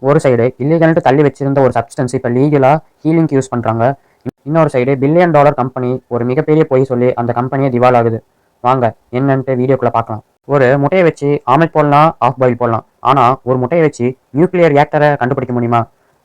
ஒரு சைடு இல்லீகல்ட்டு தள்ளி வச்சிருந்த ஒரு சப்ஸ்டன்ஸ் இப்போ லீகலாக ஹீலிங்க்கு யூஸ் பண்ணுறாங்க. இன்னொரு சைடு $1 பில்லியன் கம்பெனி ஒரு மிகப்பெரிய பொய் சொல்லி அந்த கம்பெனியே திவால் ஆகுது. வாங்க என்னன்ட்டு வீடியோக்குள்ளே பார்க்கலாம். ஒரு முட்டையை வச்சு ஆம்லெட் போடலாம், ஆஃப் பாயில் போடலாம். ஆனால் ஒரு முட்டையை வச்சு நியூக்ளியர் ரியாக்டரை கண்டுபிடிக்க முடியுமா?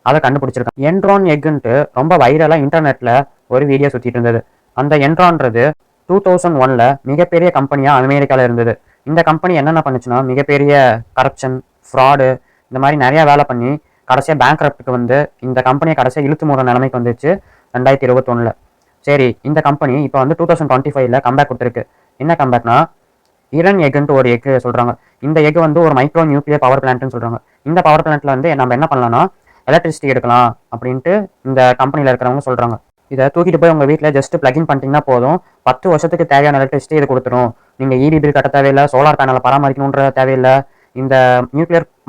அதை கண்டுபிடிச்சிருக்காங்க. என்ட்ரான் எக்குன்ட்டு ரொம்ப வைரலாக இன்டர்நெட்டில் ஒரு வீடியோ சுற்றிட்டு இருந்தது. அந்த என்ட்ரான்றது 2001ல் மிகப்பெரிய கம்பெனியாக அமெரிக்காவில் இருந்தது. இந்த கம்பெனி என்னென்ன பண்ணுச்சுன்னா மிகப்பெரிய கரப்ஷன், ஃப்ராடு இந்த மாதிரி நிறையா வேலை பண்ணி கடைசியாக பேங்க்ரப்ட்டுக்கு வந்து இந்த கம்பெனியை கடைசியாக இழுத்து மூடுற நிலைமைக்கு வந்துச்சு 2021ல். சரி, இந்த கம்பெனி இப்போ வந்து 2025ல் கம்பேக் கொடுத்துருக்கு. என்ன கம்பேக்னா இரண் எக்குன்ட்டு ஒரு எக்கு சொல்கிறாங்க. இந்த எக்கு வந்து ஒரு மைக்ரோ நியூக்ளியர் பவர் பிளான்ட்னு சொல்கிறாங்க. இந்த பவர் பிளான்ட்டில் வந்து நம்ம என்ன பண்ணலாம்னா எலக்ட்ரிசிட்டி எடுக்கலாம் அப்படின்ட்டு இந்த கம்பெனியில் இருக்கிறவங்க சொல்கிறாங்க. இதை தூக்கிட்டு போய் உங்கள் வீட்டில் ஜஸ்ட் பிளக்இன் பண்ணிட்டீங்கன்னா போதும், 10 வருஷத்துக்கு தேவையான எலக்ட்ரிசிட்டி இது கொடுத்துரும். நீங்கள் இபி பில் கட்ட தேவையில்லை, சோலார் பேனலை பராமரிக்கணுன்ற தேவையில்லை, இந்த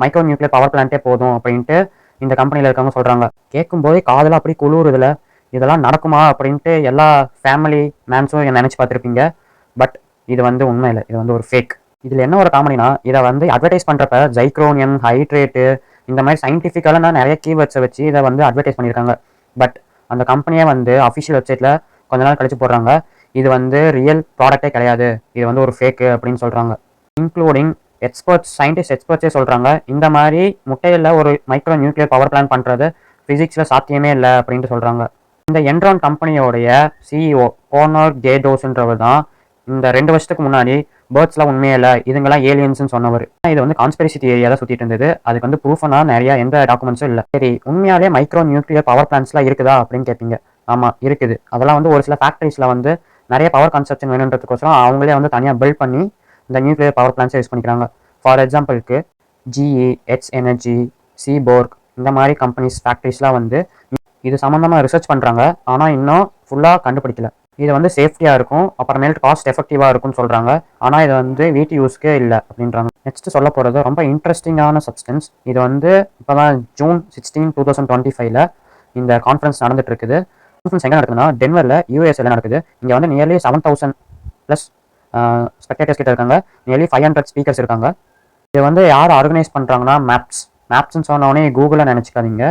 மைக்ரோ நியூக்ளியர் பவர் பிளான்ட்டே போதும் அப்படின்ட்டு இந்த கம்பெனியில் இருக்கவங்க சொல்கிறாங்க. கேட்கும்போதே காதில் அப்படி குளிருதில் இதெல்லாம் நடக்குமா அப்படின்ட்டு எல்லா ஃபேமிலி மேன்ஸும் நினச்சி பார்த்துருப்பீங்க. பட் இது வந்து உண்மை இல்லை, இது வந்து ஒரு ஃபேக். இதில் என்ன ஒரு காமெடினா, இதை வந்து அட்வர்டைஸ் பண்ணுறப்ப ஜைக்ரோனியம், ஹைட்ரேட்டு இந்த மாதிரி சயின்டிஃபிக்கலாக நிறைய கீவேர்ட்ஸை வச்சு இதை வந்து அட்வர்டைஸ் பண்ணியிருக்காங்க. பட் அந்த கம்பெனியை வந்து அஃபிஷியல் வெப்சைட்டில் கொஞ்ச நாள் கழிச்சு போடுறாங்க, இது வந்து ரியல் ப்ராடக்டே கிடையாது, இது வந்து ஒரு ஃபேக்கு அப்படின்னு சொல்கிறாங்க. இன்க்ளூடிங் சயின்டிஸ்ட் எக்ஸ்பர்ட்ஸே சொல்கிறாங்க, இந்த மாதிரி முட்டையில் ஒரு மைக்ரோ நியூக்ளியர் பவர் பிளான் பண்ணுறது ஃபிசிக்ஸில் சாத்தியமே இல்லை அப்படின்ட்டு சொல்கிறாங்க. இந்த என்ட்ரான் கம்பெனியோடைய சிஇஓ கோனர் கேடோஸ்ன்றவர் தான் இந்த 2 வருஷத்துக்கு முன்னாடி பேர்ட்ஸ்லாம் உண்மையே இல்லை, இதுங்கெல்லாம் ஏலியன்ஸ்னு சொன்னவர். இது வந்து கான்ஸ்பிரசி தியரியாக தான் சுற்றிட்டு இருந்தது. அதுக்கு வந்து ப்ரூஃபனா நிறைய எந்த டாக்குமெண்ட்ஸும் இல்லை. சரி, உண்மையாலே மைக்ரோ நியூக்ளியர் பவர் பிளான்ட்ஸ்லாம் இருக்குதா அப்படின்னு கேட்பீங்க. ஆமாம் இருக்குது. அதெல்லாம் வந்து ஒரு சில ஃபேக்ட்ரிஸில் வந்து நிறைய பவர் கன்சப்ஷன் வேணுன்றதுக்கோசரம் அவங்களே வந்து தனியாக பில்ட் பண்ணி இந்த நியூக்ளியர் பவர் பிளான்ட்ஸை யூஸ் பண்ணிக்கிறாங்க. ஃபார் எக்ஸாம்பிளுக்கு ஜிஇ, எச் எனர்ஜி, சீபோர்க் இந்த மாதிரி கம்பெனிஸ் ஃபேக்ட்ரிஸ்லாம் வந்து இது சம்மந்தமாக ரிசர்ச் பண்ணுறாங்க. ஆனால் இன்னும் ஃபுல்லாக கண்டுபிடிக்கல. இது வந்து சேஃப்டியாக இருக்கும், அப்புறமேல்ட்டு காஸ்ட் எஃபெக்டிவாக இருக்கும்னு சொல்கிறாங்க. ஆனால் இது வந்து வீட்டு யூஸ்க்கே இல்லை அப்படின்றாங்க. நெக்ஸ்ட் சொல்ல போகிறது ரொம்ப இன்ட்ரெஸ்டிங்கான சப்ஸ்டன்ஸ். இது வந்து இப்போ தான் June 16, 2025ல் இந்த கான்ஃபரன்ஸ் நடந்துட்டு இருக்குது. கான்ஃபரன்ஸ் எங்கே நடக்குதுன்னா டென்வரில், யூஎஸ்ஏல நடக்குது. இங்கே வந்து நியர்லி 7,000+ ஸ்பெக்டேட்டர்ஸ் கிட்ட இருக்காங்க. நியர்லி 500 ஸ்பீக்கர்ஸ் இருக்காங்க. இது வந்து யார் ஆர்கனைஸ் பண்ணுறாங்கன்னா மேப்ஸ்ன்னு சொன்னோடனே கூகுளில் நினச்சிக்காதீங்க.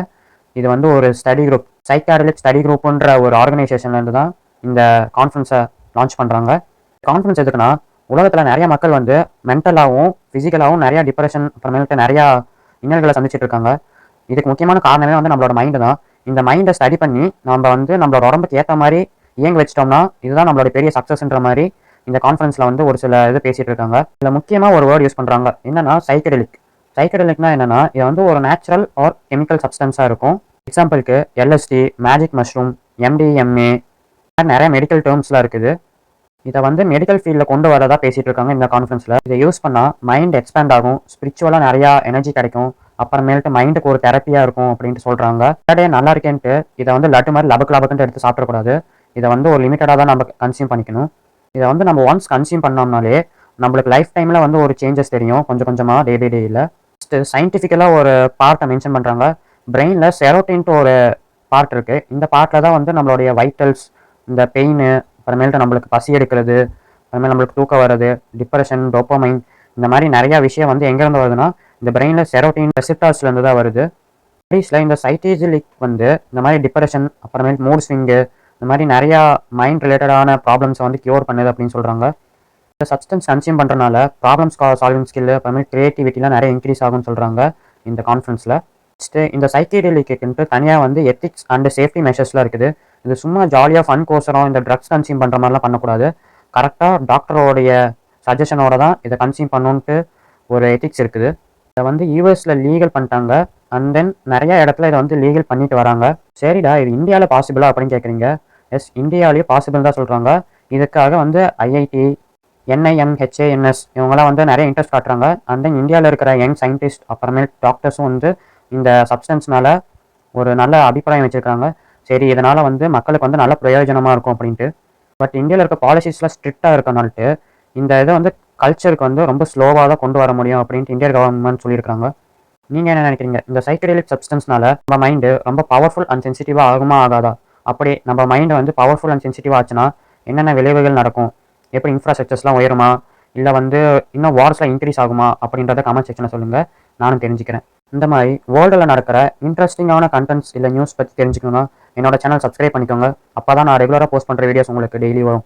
இது வந்து ஒரு ஸ்டடி குரூப், சைக்காடலிக் ஸ்டடி குரூப்புன்ற ஒரு ஆர்கனைசேஷன்லேருந்து தான் இந்த கான்ஃபரன்ஸை லான்ச் பண்ணுறாங்க. கான்ஃபரன்ஸ் எதுக்குன்னா உலகத்தில் நிறைய மக்கள் வந்து மென்டலாகவும் ஃபிசிக்கலாகவும் நிறையா டிப்ரெஷன் அப்புறமேட்டு நிறையா இன்னல்களை சந்திச்சுட்டு இருக்காங்க. இதுக்கு முக்கியமான காரணமே வந்து நம்மளோட மைண்டு தான். இந்த மைண்டை ஸ்டடி பண்ணி நம்ம வந்து நம்மளோட உடம்புக்கு ஏற்ற மாதிரி இயங்க வச்சிட்டோம்னா இதுதான் நம்மளோட பெரிய சக்ஸஸ்ன்ற மாதிரி இந்த கான்ஃபரன்ஸில் வந்து ஒரு சில இது பேசிகிட்டு இருக்காங்க. இதில் முக்கியமாக ஒரு வேர்டு யூஸ் பண்ணுறாங்க, என்னன்னா சைக்கடெலிக்னா என்னன்னா இது வந்து ஒரு நேச்சுரல் ஆர் கெமிக்கல் சப்ஸ்டன்ஸாக இருக்கும். எக்ஸாம்பிளுக்கு எல்எஸ்டி, மேஜிக் மஷ்ரூம், எம்டிஎம்ஏ நிறைய மெடிக்கல் டேர்ம்ஸ்லாம் இருக்குது. இதை வந்து மெடிக்கல் ஃபீல்டில் கொண்டு வரதா பேசிகிட்டு இருக்காங்க இந்த கான்ஃபரன்ஸில். இதை யூஸ் பண்ணால் மைண்ட் எக்ஸ்பேண்ட் ஆகும், ஸ்பிரிச்சுவலாக நிறையா எனர்ஜி கிடைக்கும், அப்புறமேல்ட்டு மைண்டுக்கு ஒரு தெரப்பியாக இருக்கும் அப்படின்ட்டு சொல்கிறாங்க. டே நல்லா இருக்கேன்ட்டு இதை வந்து லட்டு மாதிரி லபக்குன்ட்டு எடுத்து சாப்பிடக்கூடாது. இதை வந்து ஒரு லிமிட்டடாக தான் நம்ம கன்சியூம் பண்ணிக்கணும். இதை வந்து நம்ம ஒன்ஸ் கன்சியூம் பண்ணோம்னாலே நம்மளுக்கு லைஃப் டைமில் வந்து ஒரு சேஞ்சஸ் தெரியும் கொஞ்சம் கொஞ்சமாக டே பை டேயில். சயின்டிஃபிக்கலாக ஒரு பார்ட்டை மென்ஷன் பண்ணுறாங்க. பிரெயினில் செரோட்டின்ட்டு ஒரு பார்ட் இருக்குது. இந்த பார்ட்டில் தான் வந்து நம்மளுடைய வைட்டல்ஸ், இந்த பெயின், அப்புறமேல்ட்டு நம்மளுக்கு பசி எடுக்கிறது, அதுமாதிரி நம்மளுக்கு தூக்கம் வர்றது, டிப்ரெஷன், டோப்பமைன் இந்த மாதிரி நிறையா விஷயம் வந்து எங்கேருந்து வருதுன்னா இந்த பிரெயினில் செரோட்டின் ரெசிப்டார்ஸ்லேருந்து தான் வருது. ஸ்டடீஸில் இந்த சைட்டேஜிலிக் வந்து இந்த மாதிரி டிப்ரெஷன், அப்புறமேல் மூட் ஸ்விங்கு இந்த மாதிரி நிறையா மைண்ட் ரிலேட்டடான ப்ராப்ளம்ஸை வந்து க்யூர் பண்ணுது அப்படின்னு சொல்கிறாங்க. இந்த சப்ஸ்டன்ஸ் கன்சியூம் பண்ணுறதுனால ப்ராப்ளம்ஸ் சால்விங் ஸ்கில், அப்புறமேல் க்ரியேட்டிவிட்டிலாம் நிறைய இன்க்ரீஸ் ஆகும்னு சொல்கிறாங்க இந்த கான்ஃபரன்ஸில். நெக்ஸ்ட்டு இந்த சைக்கேடெலிக்குன்ட்டு தனியாக வந்து எத்திக்ஸ் அண்ட் சேஃப்டி மெஷர்ஸ்லாம் இருக்குது. இது சும்மா ஜாலியாக ஃபன் கோசரம் இந்த ட்ரக்ஸ் கன்சியூம் பண்ணுற மாதிரிலாம் பண்ணக்கூடாது. கரெக்டாக டாக்டரோடைய சஜஷனோட தான் இதை கன்சியூம் பண்ணணுன்ட்டு ஒரு எத்திக்ஸ் இருக்குது. இதை வந்து யூஎஸில் லீகல் பண்ணிட்டாங்க. அண்ட் தென் நிறையா இடத்துல இதை வந்து லீகல் பண்ணிட்டு வராங்க. சரிடா, இது இந்தியாவில் பாசிபிளா அப்படின்னு கேட்குறீங்க. எஸ், இந்தியாவிலேயே பாசிபிள் தான் சொல்கிறாங்க. இதுக்காக வந்து ஐஐடி, NIMHANS இவங்கெல்லாம் வந்து நிறைய இன்ட்ரெஸ்ட் காட்டுறாங்க. அண்ட் தென் இந்தியாவில் இருக்கிற யங் சயின்டிஸ்ட் அப்புறமேல் டாக்டர்ஸும் வந்து இந்த சப்ஸ்டன்ஸ் மேலே ஒரு நல்ல அபிப்பிராயம் வச்சுருக்காங்க. சரி, இதனால் வந்து மக்களுக்கு வந்து நல்ல பிரயோஜனமாக இருக்கும் அப்படின்ட்டு. பட் இந்தியாவில் இருக்க பாலிசிஸ்லாம் ஸ்ட்ரிக்டாக இருக்கனால்ட்டு இந்த இதை வந்து கல்ச்சருக்கு வந்து ரொம்ப ஸ்லோவாக தான் கொண்டு வர முடியும் அப்படின்ட்டு இந்தியன் கவர்மெண்ட் சொல்லியிருக்காங்க. நீங்கள் என்ன நினைக்கிறீங்க? இந்த சைக்கடெலிக் சப்ஸ்டன்ஸ்னால நம்ம மைண்டு ரொம்ப பவர்ஃபுல் அண்ட் சென்சிட்டிவாக ஆகுமா ஆகாதா? அப்படி நம்ம மைண்டை வந்து பவர்ஃபுல் அண்ட் சென்சிட்டிவாக ஆச்சுன்னா என்னென்ன விளைவுகள் நடக்கும்? எப்படி இன்ஃப்ராஸ்ட்ரக்சர்ஸ்லாம் உயருமா, இல்லை வந்து இன்னும் வார்ஸ்லாம் இன்க்ரீஸ் ஆகுமா அப்படின்றத கமெண்ட் செக்ஷனில் சொல்லுங்கள், நானும் தெரிஞ்சுக்கிறேன். இந்த மாதிரி வேர்ல்டில் நடக்கிற இன்ட்ரெஸ்டிங்கான கண்டென்ட்ஸ் இல்லை நியூஸ் பற்றி தெரிஞ்சுக்கணும்னா என்னோட சேனல் சப்ஸ்கிரைப் பண்ணிக்கோங்க. அப்போ தான் நான் ரெகுலராக போஸ்ட் பண்ணுற வீடியோஸ் உங்களுக்கு டெய்லி வரும்.